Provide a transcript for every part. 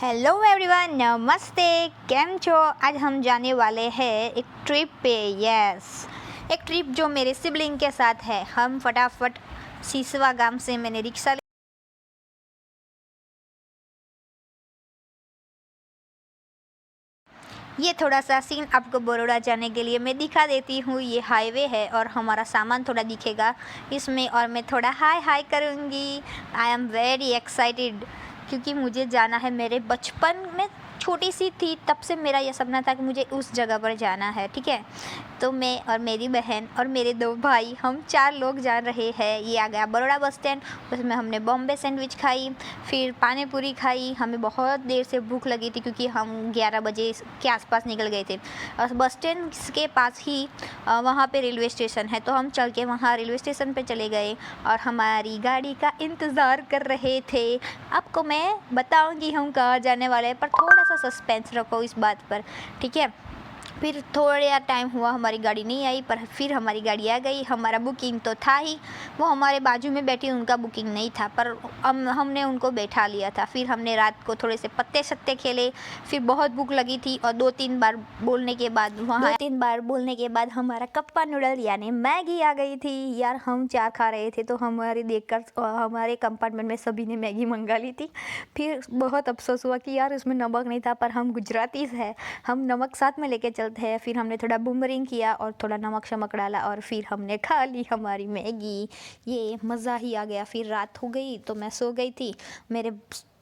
Hello everyone, नमस्ते। केम छो? आज हम जाने वाले हैं एक ट्रिप पे। एक ट्रिप जो मेरे सिबलिंग के साथ है। हम फटाफट सिसवा गांव से मैंने रिक्शा ये थोड़ा सा सीन आपको बड़ौदा जाने के लिए मैं दिखा देती हूँ। ये हाईवे है और हमारा सामान थोड़ा दिखेगा इसमें, और मैं थोड़ा हाय हाय करूँगी। आई एम वेरी एक्साइटेड क्योंकि मुझे जाना है। मेरे बचपन में छोटी सी थी तब से मेरा यह सपना था कि मुझे उस जगह पर जाना है। ठीक है, तो मैं और मेरी बहन और मेरे 2 भाई, हम 4 लोग जा रहे हैं। ये आ गया बड़ौदा बस स्टैंड। उसमें हमने बॉम्बे सैंडविच खाई, फिर पानी पूरी खाई। हमें बहुत देर से भूख लगी थी क्योंकि हम 11 बजे के आसपास निकल गए थे। और बस स्टैंड के पास ही वहाँ पे रेलवे स्टेशन है, तो हम चल के वहाँ रेलवे स्टेशन पे चले गए और हमारी गाड़ी का इंतज़ार कर रहे थे। आपको मैं बताऊंगी हम कहाँ जाने वाले हैं, पर थोड़ा सा सस्पेंस रखो इस बात पर, ठीक है। फिर थोड़ा टाइम हुआ, हमारी गाड़ी नहीं आई, पर फिर हमारी गाड़ी आ गई। हमारा बुकिंग तो था ही, वो हमारे बाजू में बैठी, उनका बुकिंग नहीं था, पर हमने उनको बैठा लिया था। फिर हमने रात को थोड़े से पत्ते सत्ते खेले। फिर बहुत भूख लगी थी और 2-3 बार बोलने के बाद हमारा कप्पा नूडल यानी मैगी आ गई थी। यार हम 4 खा रहे थे, तो हमारे देखकर हमारे कंपार्टमेंट में सभी ने मैगी मंगा ली थी। फिर बहुत अफसोस हुआ कि यार उसमें नमक नहीं था, पर हम गुजराती है, हम नमक साथ में लेके चलते हैं। फिर हमने थोड़ा बूमरिंग किया और थोड़ा नमक शमक डाला और फिर हमने खा ली हमारी मैगी। ये मज़ा ही आ गया। फिर रात हो गई तो मैं सो गई थी, मेरे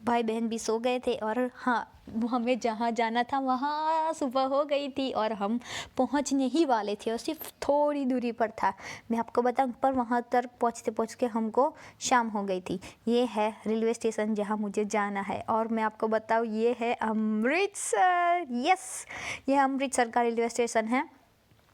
भाई बहन भी सो गए थे, और हाँ, हमें जहाँ जाना था वहाँ सुबह हो गई थी और हम पहुँचने ही वाले थे और सिर्फ थोड़ी दूरी पर था। मैं आपको बताऊँ, पर वहाँ तक पहुँचते के हमको शाम हो गई थी। ये है रेलवे स्टेशन जहाँ मुझे जाना है, और मैं आपको बताऊँ ये है अमृतसर। यस, ये अमृतसर का रेलवे स्टेशन है।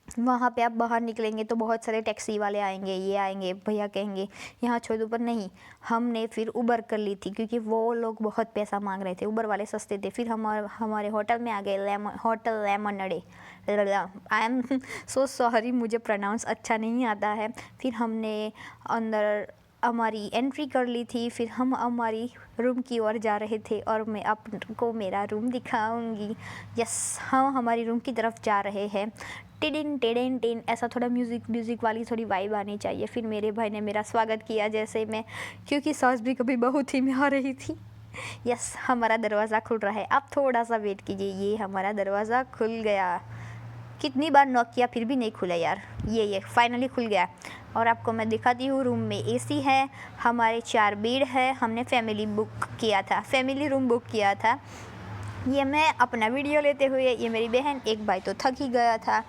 वहाँ पे आप बाहर निकलेंगे तो बहुत सारे टैक्सी वाले आएंगे, ये आएंगे, भैया कहेंगे यहाँ छोड़ दो, पर नहीं, हमने फिर उबर कर ली थी क्योंकि वो लोग बहुत पैसा मांग रहे थे। उबर वाले सस्ते थे। फिर हमारे होटल में आ गए, होटल लेमनडे। आई एम सो सॉरी, मुझे प्रोनाउंस अच्छा नहीं आता है। फिर हमने अंदर हमारी एंट्री कर ली थी। फिर हम हमारी रूम की ओर जा रहे थे और मैं आपको मेरा रूम दिखाऊंगी। यस, हम हमारी रूम की तरफ जा रहे हैं। टिडिन टिडिन टिन, ऐसा थोड़ा म्यूज़िक वाली थोड़ी वाइब आनी चाहिए। फिर मेरे भाई ने मेरा स्वागत किया जैसे मैं, क्योंकि सास भी कभी बहू थी में आ रही थी। यस, हमारा दरवाज़ा खुल रहा है, आप थोड़ा सा वेट कीजिए। ये हमारा दरवाज़ा खुल गया। कितनी बार नॉक किया फिर भी नहीं खुला यार। ये फाइनली खुल गया। और आपको मैं दिखाती हूँ, रूम में एसी है, हमारे 4 बेड है। हमने फैमिली रूम बुक किया था। ये मैं अपना वीडियो लेते हुए, ये मेरी बहन, एक भाई तो थक ही गया था,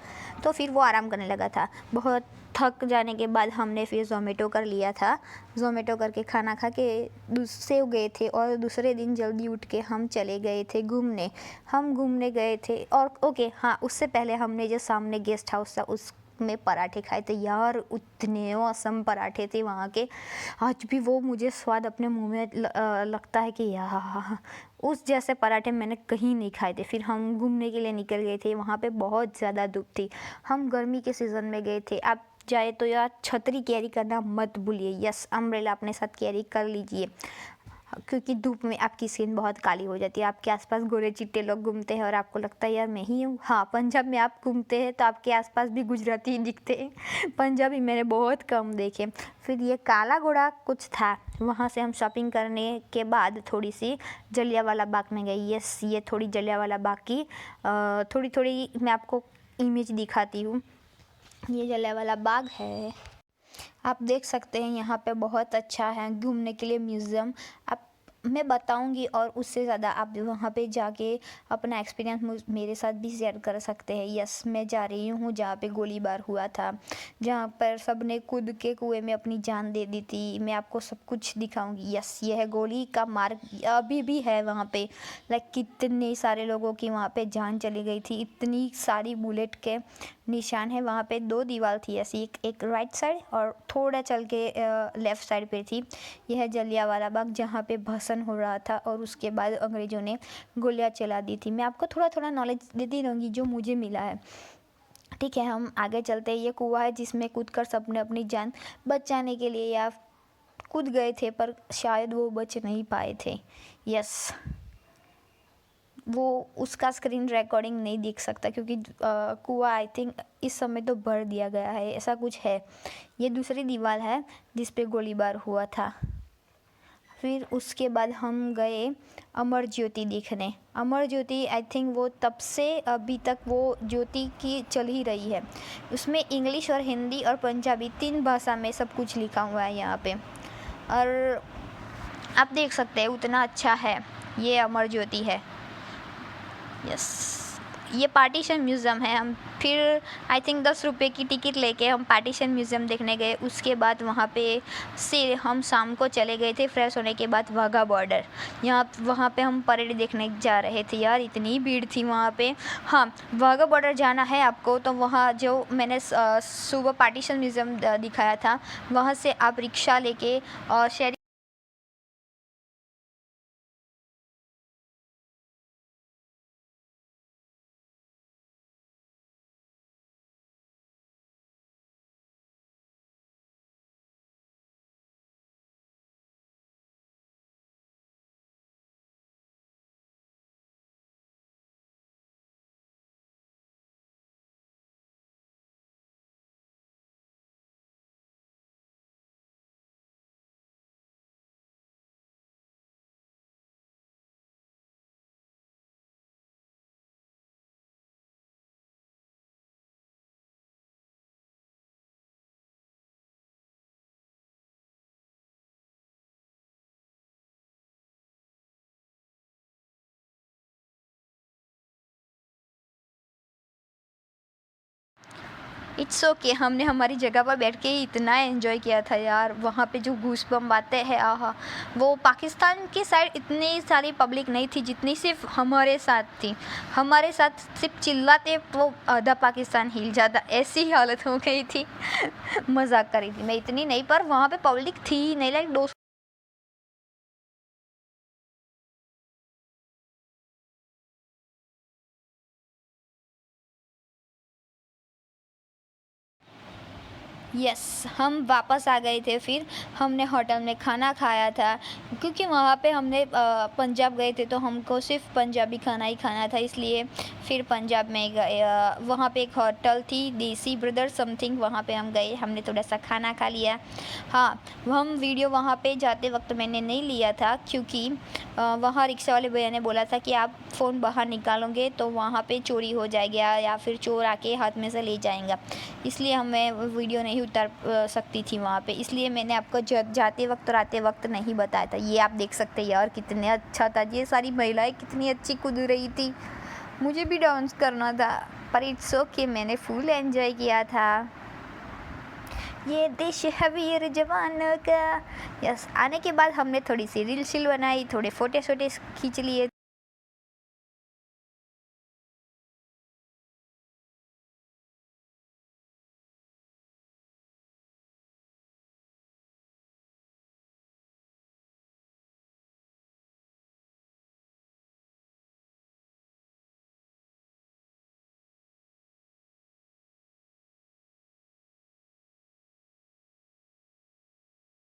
तो फिर वो आराम करने लगा था। बहुत थक जाने के बाद हमने फिर ज़ोमेटो कर लिया था। ज़ोमेटो करके खाना खा के सो गए थे, और दूसरे दिन जल्दी उठ के हम चले गए थे घूमने। हम घूमने गए थे, और ओके हाँ, उससे पहले हमने जो सामने गेस्ट हाउस था उस में पराठे खाए थे। यार उतने औसम पराठे थे वहाँ के, आज भी वो मुझे स्वाद अपने मुंह में लगता है कि यार उस जैसे पराठे मैंने कहीं नहीं खाए थे। फिर हम घूमने के लिए निकल गए थे। वहाँ पे बहुत ज़्यादा धूप थी, हम गर्मी के सीज़न में गए थे। आप जाए तो यार छतरी कैरी करना मत भूलिए। यस, अम्ब्रेला अपने साथ कैरी कर लीजिए, क्योंकि धूप में आपकी स्किन बहुत काली हो जाती है। आपके आसपास गोरे चिट्टे लोग घूमते हैं और आपको लगता है यार मैं ही हूँ। हाँ, पंजाब में आप घूमते हैं तो आपके आसपास भी गुजराती ही दिखते हैं, पंजाबी मैंने बहुत कम देखे। फिर ये काला घोड़ा कुछ था, वहाँ से हम शॉपिंग करने के बाद थोड़ी सी जलियांवाला बाग में गई। यस, ये थोड़ी जलियांवाला बाग की थोड़ी मैं आपको इमेज दिखाती हूँ। ये जलियांवाला बाग है, आप देख सकते हैं। यहाँ पे बहुत अच्छा है घूमने के लिए म्यूज़ियम। आप मैं बताऊंगी, और उससे ज़्यादा आप वहाँ पे जाके अपना एक्सपीरियंस मेरे साथ भी शेयर कर सकते हैं। यस, मैं जा रही हूँ जहाँ पे गोलीबार हुआ था, जहाँ पर सब ने कूद के कुएं में अपनी जान दे दी थी। मैं आपको सब कुछ दिखाऊंगी। यस, यह है गोली का मार्ग, अभी भी है वहाँ पे। लाइक कितने सारे लोगों की वहाँ पे जान चली गई थी, इतनी सारी बुलेट के निशान है। वहाँ पे 2 दीवार थी ऐसी, एक राइट साइड और थोड़ा चल के लेफ़्ट साइड पे थी। यह है जलियांवाला बाग, जहाँ पे भसन हो रहा था और उसके बाद अंग्रेज़ों ने गोलियां चला दी थी। मैं आपको थोड़ा थोड़ा नॉलेज देती रहूँगी जो मुझे मिला है, ठीक है। हम आगे चलते हैं। ये कुआं है जिसमें कूदकर सबने अपनी जान बचाने के लिए या कूद गए थे, पर शायद वो बच नहीं पाए थे। यस, वो उसका स्क्रीन रिकॉर्डिंग नहीं देख सकता क्योंकि कुआं आई थिंक इस समय तो भर दिया गया है, ऐसा कुछ है। ये दूसरी दीवार है जिस पे गोलीबार हुआ था। फिर उसके बाद हम गए अमर ज्योति देखने। अमर ज्योति आई थिंक वो तब से अभी तक वो ज्योति की चल ही रही है। उसमें इंग्लिश और हिंदी और पंजाबी 3 भाषा में सब कुछ लिखा हुआ है यहाँ पे, और आप देख सकते हैं उतना अच्छा है। ये अमर ज्योति है। यस, ये पार्टीशन म्यूज़ियम है। हम फिर आई थिंक 10 रुपये की टिकट लेके हम पार्टीशन म्यूज़ियम देखने गए। उसके बाद वहाँ पे से हम शाम को चले गए थे फ्रेश होने के बाद वाघा बॉर्डर। वहाँ पे हम परेड देखने जा रहे थे। यार इतनी भीड़ थी वहाँ पे। हाँ, वाघा बॉर्डर जाना है आपको तो वहाँ जो मैंने सुबह पार्टीशन म्यूज़ियम दिखाया था, वहाँ से आप रिक्शा लेके और शेयरिंग इट्स ओके। हमने हमारी जगह पर बैठ के इतना एंजॉय किया था यार। वहाँ पे जो गूसबम्प आते हैं, आहा। वो पाकिस्तान की साइड इतनी सारी पब्लिक नहीं थी जितनी सिर्फ हमारे साथ थी। हमारे साथ सिर्फ चिल्लाते वो आधा पाकिस्तान हिल जाता, ऐसी हालत हो गई थी। मजाक कर रही थी मैं, इतनी नहीं, पर वहाँ पे पब्लिक थी नहीं, लाइक 200। यस, हम वापस आ गए थे। फिर हमने होटल में खाना खाया था क्योंकि वहाँ पे हमने पंजाब गए थे तो हमको सिर्फ पंजाबी खाना ही खाना था, इसलिए फिर पंजाब में गए। वहाँ पे एक होटल थी देसी ब्रदर समथिंग, वहाँ पे हम गए, हमने थोड़ा सा खाना खा लिया। हाँ, हम वीडियो वहाँ पे जाते वक्त मैंने नहीं लिया था क्योंकि वहाँ रिक्शा वाले भैया ने बोला था कि आप फ़ोन बाहर निकालोगे तो वहाँ पे चोरी हो जाएगा या फिर चोर आके हाथ में से ले जाएगा, इसलिए हमें वीडियो नहीं उतार सकती थी वहाँ पे, इसलिए मैंने आपको जाते वक्त और आते वक्त नहीं बताया था। ये आप देख सकते हैं यार कितने अच्छा था। ये सारी महिलाएं कितनी अच्छी कूद रही थी, मुझे भी डांस करना था, पर इट्स ओके, मैंने फुल एंजॉय किया था। ये देश है वीर जवानों का। यस, आने के बाद हमने थोड़ी सी रील शील बनाई, थोड़े फोटो शोटे खींच लिए।